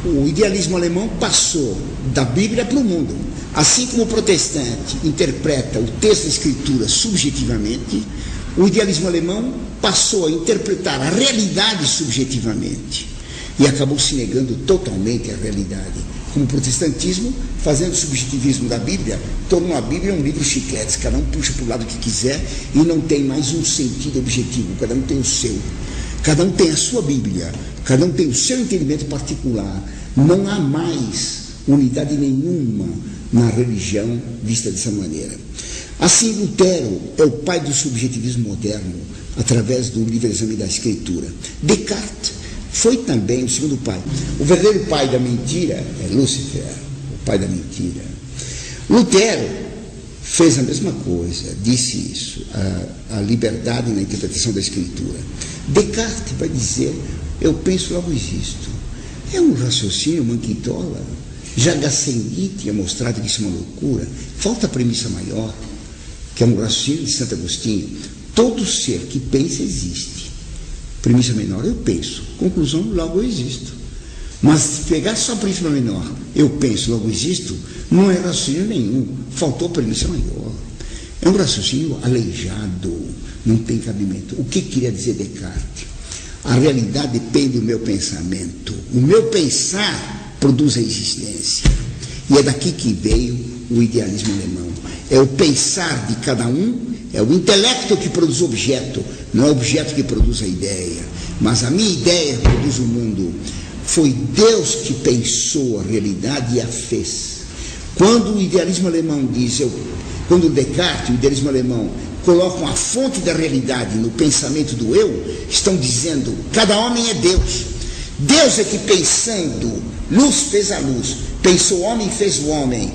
O idealismo alemão passou da Bíblia para o mundo. Assim como o protestante interpreta o texto da Escritura subjetivamente, o idealismo alemão passou a interpretar a realidade subjetivamente e acabou se negando totalmente à realidade. Como o protestantismo, fazendo o subjetivismo da Bíblia, tornou a Bíblia um livro chiclete, cada um puxa para o lado que quiser e não tem mais um sentido objetivo, cada um tem o seu. Cada um tem a sua Bíblia, cada um tem o seu entendimento particular. Não há mais unidade nenhuma na religião vista dessa maneira. Assim, Lutero é o pai do subjetivismo moderno, através do livre exame da Escritura. Descartes foi também o segundo pai. O verdadeiro pai da mentira é Lúcifer, o pai da mentira. Lutero fez a mesma coisa, disse isso, a liberdade na interpretação da Escritura. Descartes vai dizer, eu penso, logo existo. É um raciocínio manquitola. Já Gassendi tinha mostrado que isso é uma loucura. Falta a premissa maior, que é um raciocínio de Santo Agostinho. Todo ser que pensa existe. Premissa menor, eu penso. Conclusão, logo eu existo. Mas se pegar só a premissa menor, eu penso, logo existo, não é raciocínio nenhum. Faltou a premissa maior. É um raciocínio aleijado, não tem cabimento. O que queria dizer Descartes? A realidade depende do meu pensamento. O meu pensar produz a existência. E é daqui que veio o idealismo alemão. É o pensar de cada um, é o intelecto que produz o objeto, não é o objeto que produz a ideia. Mas a minha ideia produz o mundo. Foi Deus que pensou a realidade e a fez. Quando o idealismo alemão diz, quando Descartes, o idealismo alemão, colocam a fonte da realidade no pensamento do eu, estão dizendo, cada homem é Deus. Deus é que pensando, luz fez a luz, pensou o homem e fez o homem.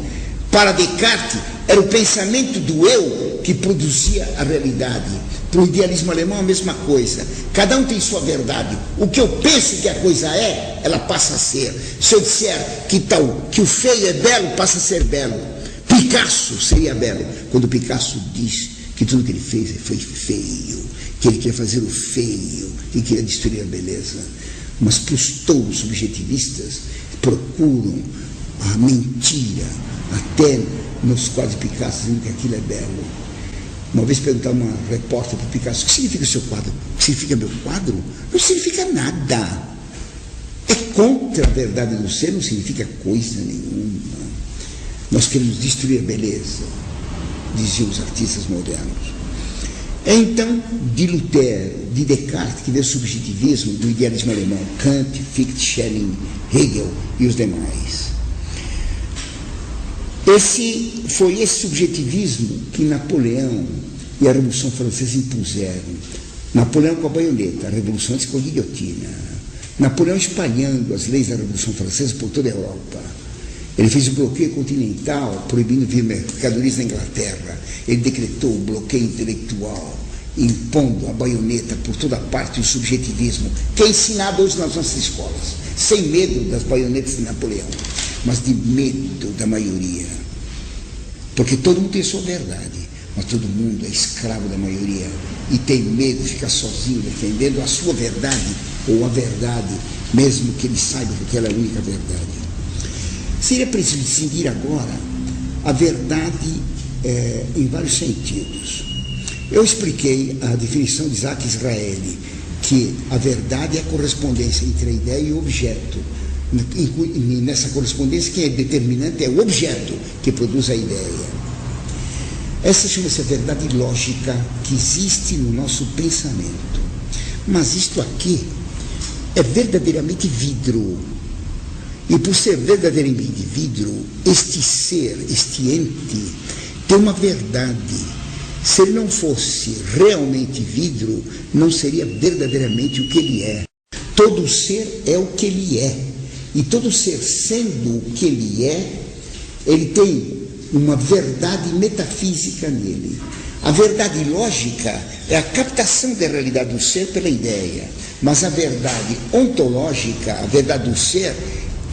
Para Descartes, era o pensamento do eu que produzia a realidade. Para o idealismo alemão, a mesma coisa. Cada um tem sua verdade. O que eu penso que a coisa é, ela passa a ser. Se eu disser que o feio é belo, passa a ser belo. Picasso seria belo. Quando Picasso diz que tudo que ele fez foi feio, que ele queria fazer o feio, que queria destruir a beleza. Mas para os tolos subjetivistas, procuram a mentira, até nos quadros de Picasso, dizendo que aquilo é belo. Uma vez perguntaram uma repórter para o Picasso, o que significa o seu quadro? O que significa meu quadro? Não significa nada. É contra a verdade do ser, não significa coisa nenhuma. Nós queremos destruir a beleza, diziam os artistas modernos. É então de Lutero, de Descartes, que veio o subjetivismo do idealismo alemão, Kant, Fichte, Schelling, Hegel e os demais. Foi esse subjetivismo que Napoleão e a Revolução Francesa impuseram. Napoleão com a baioneta, a Revolução antes com a guilhotina. Napoleão espalhando as leis da Revolução Francesa por toda a Europa. Ele fez o bloqueio continental, proibindo vir mercadorias na Inglaterra. Ele decretou o bloqueio intelectual, impondo a baioneta por toda parte, o subjetivismo, que é ensinado hoje nas nossas escolas, sem medo das baionetas de Napoleão, mas de medo da maioria. Porque todo mundo tem sua verdade, mas todo mundo é escravo da maioria e tem medo de ficar sozinho defendendo a sua verdade ou a verdade, mesmo que ele saiba que aquela é a única verdade. Seria preciso distinguir agora a verdade em vários sentidos. Eu expliquei a definição de Isaac Israeli, que a verdade é a correspondência entre a ideia e o objeto. Nessa correspondência, quem é determinante é o objeto que produz a ideia. Essa chama-se a verdade lógica que existe no nosso pensamento. Mas isto aqui é verdadeiramente vidro. E por ser verdadeiramente vidro, este ser, este ente, tem uma verdade. Se ele não fosse realmente vidro, não seria verdadeiramente o que ele é. Todo ser é o que ele é. E todo ser sendo o que ele é, ele tem uma verdade metafísica nele. A verdade lógica é a captação da realidade do ser pela ideia. Mas a verdade ontológica, a verdade do ser,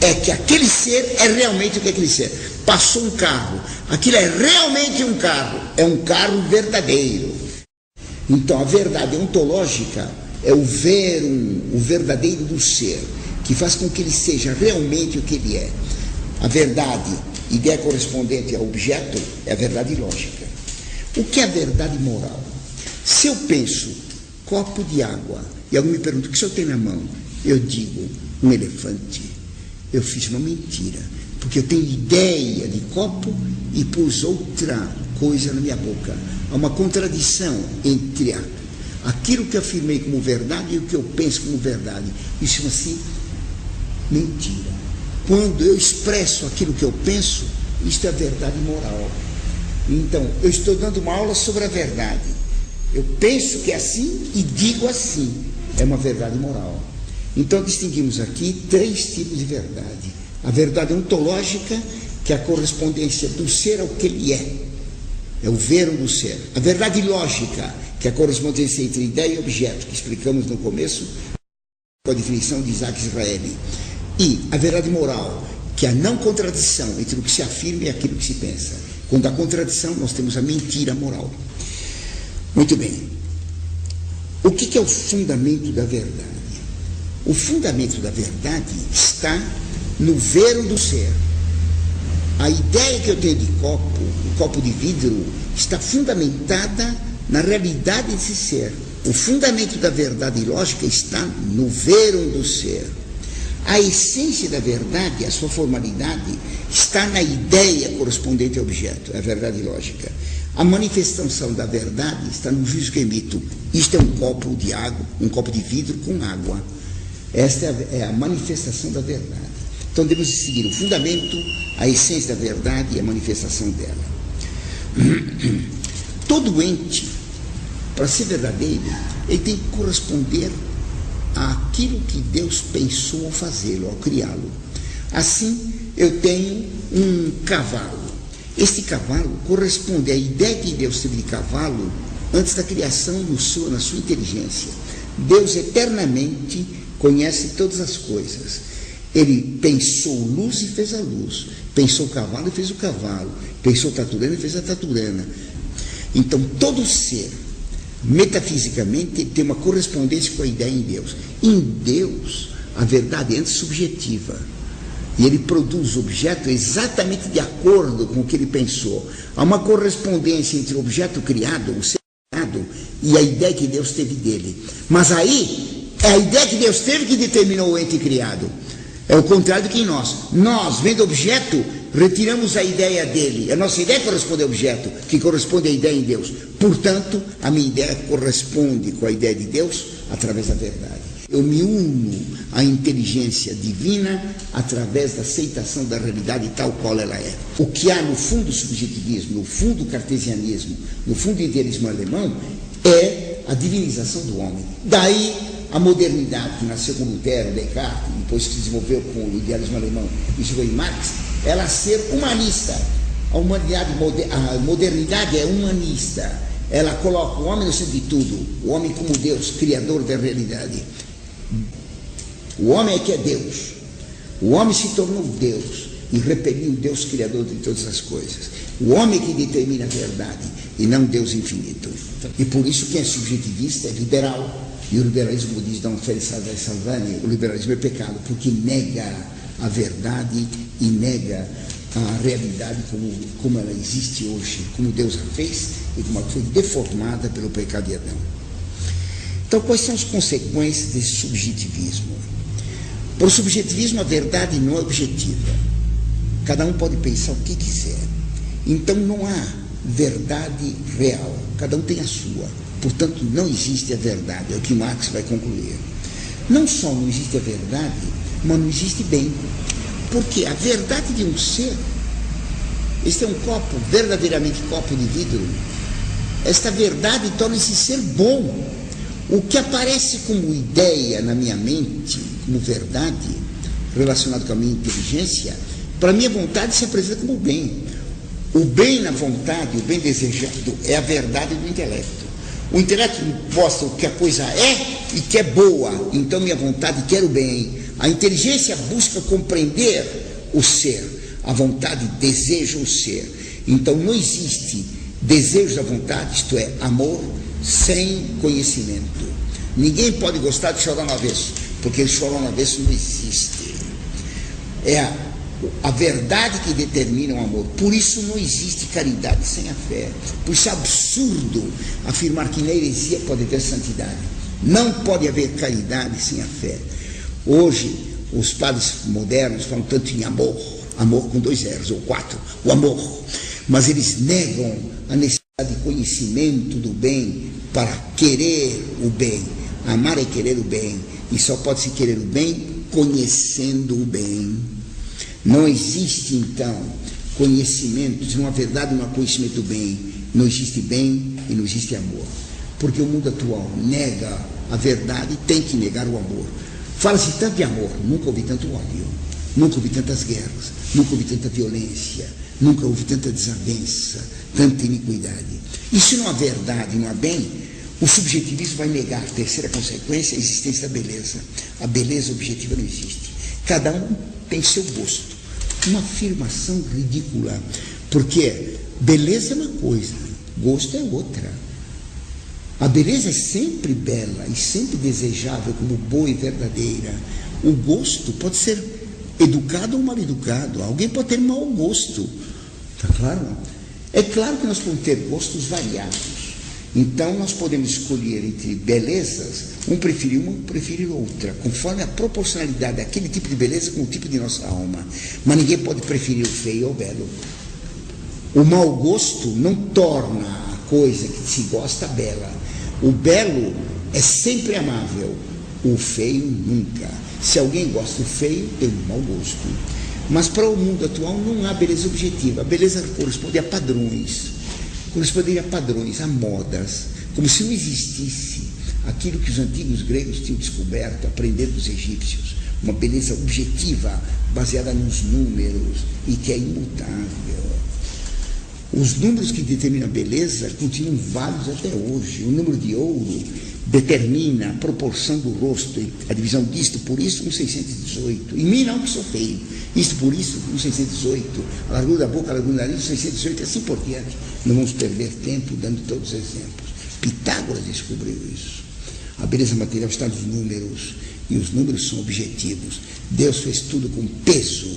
é que aquele ser é realmente o que é aquele ser. Passou um carro, aquilo é realmente um carro verdadeiro. Então a verdade ontológica é o verum, o verdadeiro do ser. que faz com que ele seja realmente o que ele é. A verdade, ideia correspondente ao objeto, é a verdade lógica. O que é a verdade moral? Se eu penso copo de água e alguém me pergunta o que o senhor tem na mão, eu digo um elefante. Eu fiz uma mentira, porque eu tenho ideia de copo e pus outra coisa na minha boca. Há uma contradição entre aquilo que eu afirmei como verdade e o que eu penso como verdade. Isso chama-se mentira. Quando eu expresso aquilo que eu penso, isto é a verdade moral. Então, eu estou dando uma aula sobre a verdade. Eu penso que é assim e digo assim. É uma verdade moral. Então, distinguimos aqui 3 tipos de verdade. A verdade ontológica, que é a correspondência do ser ao que ele é. É o ver do ser. A verdade lógica, que é a correspondência entre ideia e objeto, que explicamos no começo, com a definição de Isaac Israeli. E a verdade moral, que é a não contradição entre o que se afirma e aquilo que se pensa. Quando há contradição, nós temos a mentira moral. Muito bem. O que é o fundamento da verdade? O fundamento da verdade está no ver do ser. A ideia que eu tenho de copo, um copo de vidro, está fundamentada na realidade desse ser. O fundamento da verdade lógica está no ver do ser. A essência da verdade, a sua formalidade, está na ideia correspondente ao objeto, é a verdade lógica. A manifestação da verdade está no juízo que emito. Isto é um copo de água, um copo de vidro com água. Esta é a manifestação da verdade. Então devemos seguir o fundamento, a essência da verdade e a manifestação dela. Todo ente, para ser verdadeiro, ele tem que corresponder àquilo que Deus pensou ao fazê-lo, ao criá-lo. Assim, eu tenho um cavalo. Este cavalo corresponde à ideia que Deus teve de cavalo antes da criação na sua inteligência. Deus eternamente conhece todas as coisas. Ele pensou luz e fez a luz. Pensou cavalo e fez o cavalo. Pensou taturana e fez a taturana. Então, todo ser, metafisicamente, tem uma correspondência com a ideia em Deus. Em Deus, a verdade é antissubjetiva. E ele produz o objeto exatamente de acordo com o que ele pensou. Há uma correspondência entre o objeto criado, o ser criado, e a ideia que Deus teve dele. Mas aí, é a ideia que Deus teve que determinou o ente criado. É o contrário do que em nós. Nós, vendo o objeto, retiramos a ideia dele. A nossa ideia corresponde ao objeto, que corresponde à ideia em Deus. Portanto, a minha ideia corresponde com a ideia de Deus através da verdade. Eu me uno à inteligência divina através da aceitação da realidade tal qual ela é. O que há no fundo do subjetivismo, no fundo do cartesianismo, no fundo do idealismo alemão, é a divinização do homem. Daí a modernidade, que nasceu com Lutero, Descartes, depois se desenvolveu com o idealismo alemão e chegou em Marx, ela ser humanista. A modernidade é humanista. Ela coloca o homem no centro de tudo, o homem como Deus, criador da realidade. O homem é que é Deus. O homem se tornou Deus e repeliu o Deus criador de todas as coisas. O homem é que determina a verdade e não Deus infinito. E por isso quem é subjetivista é liberal. E o liberalismo diz Dom Félix Salvani, o liberalismo é pecado, porque nega a verdade e nega a realidade como ela existe hoje, como Deus a fez e como ela foi deformada pelo pecado de Adão. Então, quais são as consequências desse subjetivismo? Por subjetivismo, a verdade não é objetiva. Cada um pode pensar o que quiser. Então, não há verdade real. Cada um tem a sua. Portanto, não existe a verdade. É o que Marx vai concluir. Não só não existe a verdade, mas não existe bem. Porque a verdade de um ser, este é um copo, verdadeiramente copo de vidro, esta verdade torna-se ser bom. O que aparece como ideia na minha mente, como verdade, relacionado com a minha inteligência, para a minha vontade se apresenta como bem. O bem na vontade, o bem desejado, é a verdade do intelecto. O intelecto mostra o que a coisa é e que é boa, então minha vontade quer o bem. A inteligência busca compreender o ser, a vontade deseja o ser. Então não existe desejo da vontade, isto é, amor, sem conhecimento. Ninguém pode gostar de chorar no avesso, porque eles falam uma vez que não existe. É a verdade que determina o amor. Por isso não existe caridade sem a fé. Por isso é absurdo afirmar que na heresia pode haver santidade. Não pode haver caridade sem a fé. Hoje, os padres modernos falam tanto em amor, amor com 2 R's ou 4, o amor, mas eles negam a necessidade de conhecimento do bem para querer o bem. Amar é querer o bem, e só pode se querer o bem conhecendo o bem. Não existe, então, conhecimento, se não há verdade, não há conhecimento do bem. Não existe bem e não existe amor. Porque o mundo atual nega a verdade e tem que negar o amor. Fala-se tanto de amor, nunca ouvi tanto ódio, nunca ouvi tantas guerras, nunca ouvi tanta violência, nunca houve tanta desavença, tanta iniquidade. E se não há verdade, não há bem, o subjetivismo vai negar a terceira consequência, a existência da beleza. A beleza objetiva não existe. Cada um tem seu gosto. Uma afirmação ridícula, porque beleza é uma coisa, gosto é outra. A beleza é sempre bela e sempre desejável como boa e verdadeira. O gosto pode ser educado ou mal educado. Alguém pode ter mau gosto. Está claro? É claro que nós podemos ter gostos variados. Então nós podemos escolher entre belezas, um preferir uma, um preferir outra, conforme a proporcionalidade daquele tipo de beleza com o tipo de nossa alma. Mas ninguém pode preferir o feio ou o belo. O mau gosto não torna a coisa que se gosta bela. O belo é sempre amável, o feio nunca. Se alguém gosta do feio, tem um mau gosto. Mas para o mundo atual não há beleza objetiva. A beleza corresponde a padrões. Corresponderia a padrões, a modas, como se não existisse aquilo que os antigos gregos tinham descoberto, aprendendo dos egípcios, uma beleza objetiva, baseada nos números e que é imutável. Os números que determinam a beleza continuam válidos até hoje. O número de ouro determina a proporção do rosto, a divisão disto por isso, 1,618. Em mim não, que sou feio. Isto por isso, 1,618. A largura da boca, a largura do nariz, 1,618, e assim por diante. Não vamos perder tempo dando todos os exemplos. Pitágoras descobriu isso. A beleza material está nos números, e os números são objetivos. Deus fez tudo com peso,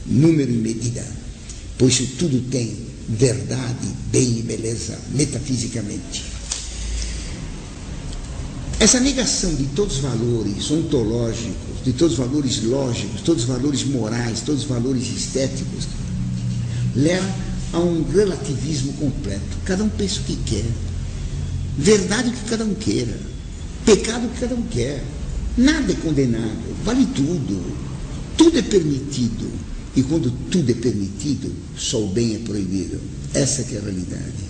número e medida. Pois isso tudo tem verdade, bem e beleza, metafisicamente. Essa negação de todos os valores ontológicos, de todos os valores lógicos, todos os valores morais, todos os valores estéticos, leva a um relativismo completo. Cada um pensa o que quer. Verdade o que cada um queira. Pecado o que cada um quer. Nada é condenável, vale tudo. Tudo é permitido. E quando tudo é permitido, só o bem é proibido. Essa que é a realidade.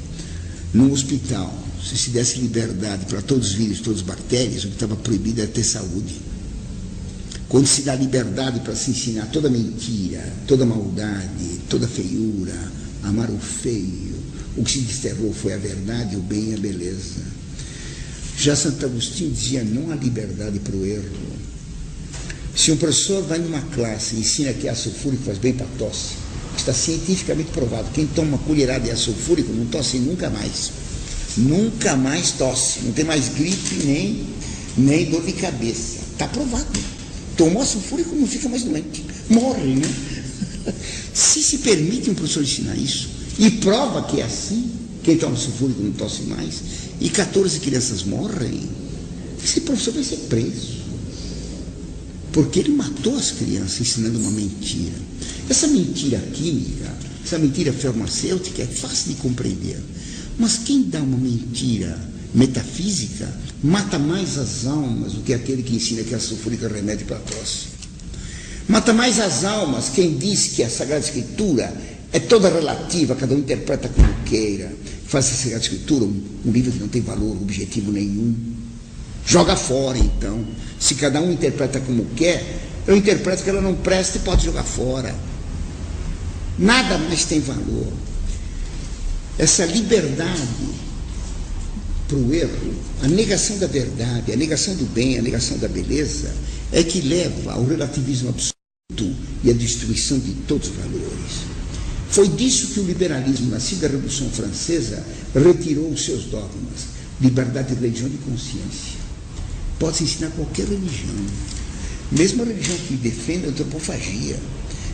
Num hospital, se desse liberdade para todos os vírus, todas as bactérias, o que estava proibido era ter saúde. Quando se dá liberdade para se ensinar toda mentira, toda maldade, toda feiura, amar o feio, o que se desterrou foi a verdade, o bem e a beleza. Já Santo Agostinho dizia, não há liberdade para o erro. Se um professor vai numa classe e ensina que ácido sulfúrico faz bem para a tosse, está cientificamente provado. Quem toma uma colherada de ácido sulfúrico não tosse nunca mais. Nunca mais tosse. Não tem mais gripe nem dor de cabeça. Está provado. Tomou ácido sulfúrico não fica mais doente. Morre, né? Se permite um professor ensinar isso e prova que é assim, quem toma ácido sulfúrico não tosse mais, e 14 crianças morrem, esse professor vai ser preso. Porque ele matou as crianças ensinando uma mentira. Essa mentira química, essa mentira farmacêutica é fácil de compreender. Mas quem dá uma mentira metafísica mata mais as almas do que aquele que ensina que a sulfúrica é remédio para a tosse. Mata mais as almas quem diz que a Sagrada Escritura é toda relativa, cada um interpreta como queira. Faz a Sagrada Escritura um livro que não tem valor objetivo nenhum. Joga fora, então. Se cada um interpreta como quer, eu interpreto que ela não presta e pode jogar fora. Nada mais tem valor. Essa liberdade para o erro, a negação da verdade, a negação do bem, a negação da beleza, é que leva ao relativismo absoluto e à destruição de todos os valores. Foi disso que o liberalismo, nascido da Revolução Francesa, retirou os seus dogmas. Liberdade de religião e de consciência. Pode-se ensinar qualquer religião. mesmo a religião que defende a antropofagia,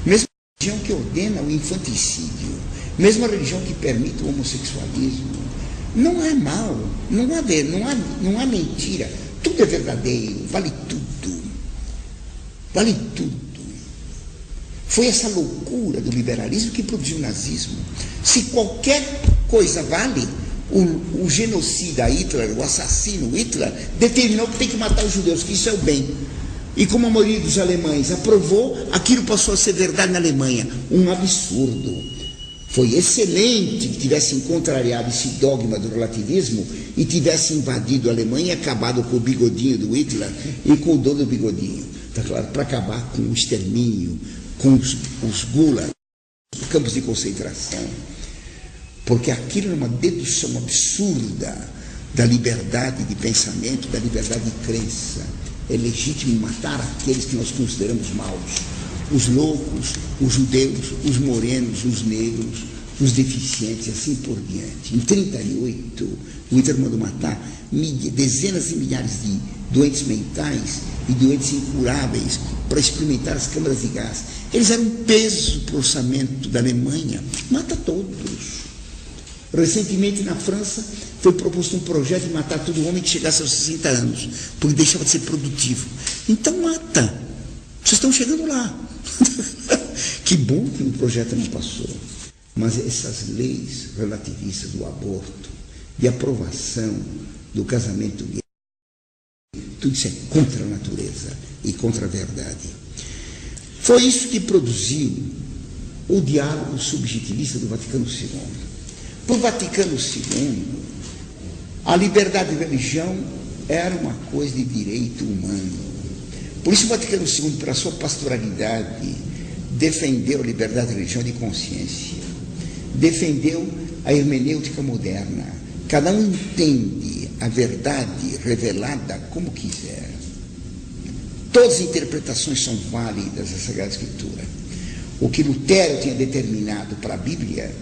mesmo a religião que ordena o infanticídio, mesmo a religião que permite o homossexualismo, não é mal, não há mentira, tudo é verdadeiro, vale tudo, vale tudo. Foi essa loucura do liberalismo que produziu o nazismo. Se qualquer coisa vale, o genocida Hitler, o assassino Hitler, determinou que tem que matar os judeus, que isso é o bem. E como a maioria dos alemães aprovou, aquilo passou a ser verdade na Alemanha. Um absurdo. Foi excelente que tivesse contrariado esse dogma do relativismo e tivesse invadido a Alemanha e acabado com o bigodinho do Hitler e com o dono do bigodinho. Tá claro? Para acabar com o extermínio, com os gulag, os campos de concentração. Porque aquilo era uma dedução absurda da liberdade de pensamento, da liberdade de crença. É legítimo matar aqueles que nós consideramos maus. Os loucos, os judeus, os morenos, os negros, os deficientes, assim por diante. Em 1938, o Hitler mandou matar dezenas de milhares de doentes mentais e doentes incuráveis para experimentar as câmaras de gás. Eles eram um peso para o orçamento da Alemanha. Mata todos. Recentemente, na França, foi proposto um projeto de matar todo homem que chegasse aos 60 anos, porque deixava de ser produtivo. Então mata. Vocês estão chegando lá. Que bom que o projeto não passou. Mas essas leis relativistas do aborto, de aprovação do casamento gay, tudo isso é contra a natureza e contra a verdade. Foi isso que produziu o diálogo subjetivista do Vaticano II. Para o Vaticano II, a liberdade de religião era uma coisa de direito humano. Por isso o Vaticano II, pela sua pastoralidade, defendeu a liberdade de religião e de consciência. Defendeu a hermenêutica moderna. Cada um entende a verdade revelada como quiser. Todas as interpretações são válidas da Sagrada Escritura. O que Lutero tinha determinado para a Bíblia,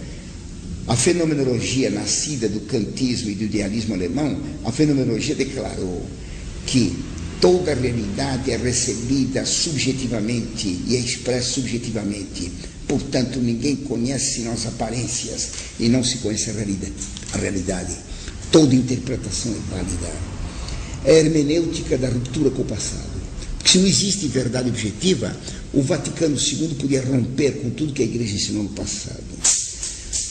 a fenomenologia nascida do kantismo e do idealismo alemão, a fenomenologia declarou que toda a realidade é recebida subjetivamente e é expressa subjetivamente. Portanto, ninguém conhece senão as aparências e não se conhece a realidade. Toda interpretação é válida. É a hermenêutica da ruptura com o passado. Porque se não existe verdade objetiva, o Vaticano II podia romper com tudo que a Igreja ensinou no passado.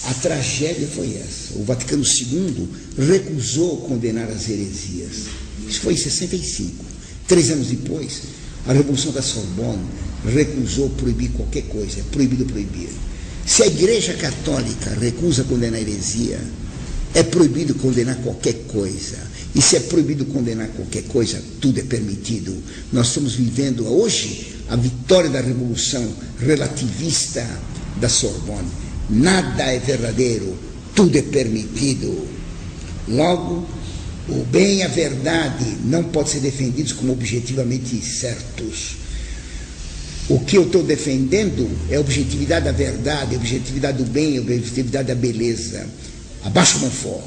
A tragédia foi essa. O Vaticano II recusou condenar as heresias. Isso foi em 65. 3 anos depois, a Revolução da Sorbonne recusou proibir qualquer coisa. É proibido proibir. Se a Igreja Católica recusa condenar a heresia, é proibido condenar qualquer coisa. E se é proibido condenar qualquer coisa, tudo é permitido. Nós estamos vivendo hoje a vitória da Revolução relativista da Sorbonne. Nada é verdadeiro, tudo é permitido. Logo, o bem e a verdade não podem ser defendidos como objetivamente certos. O que eu estou defendendo é a objetividade da verdade, a objetividade do bem, a objetividade da beleza. Abaixa o Monfort,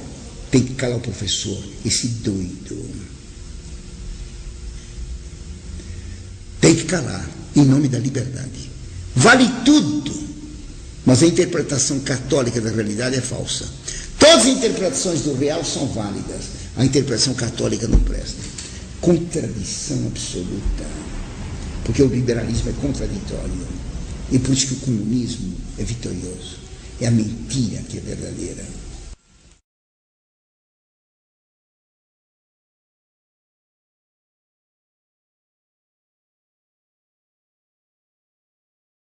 tem que calar o professor, esse doido. Tem que calar, em nome da liberdade. Vale tudo. Mas a interpretação católica da realidade é falsa. Todas as interpretações do real são válidas. A interpretação católica não presta. Contradição absoluta. Porque o liberalismo é contraditório. E por isso que o comunismo é vitorioso. É a mentira que é verdadeira.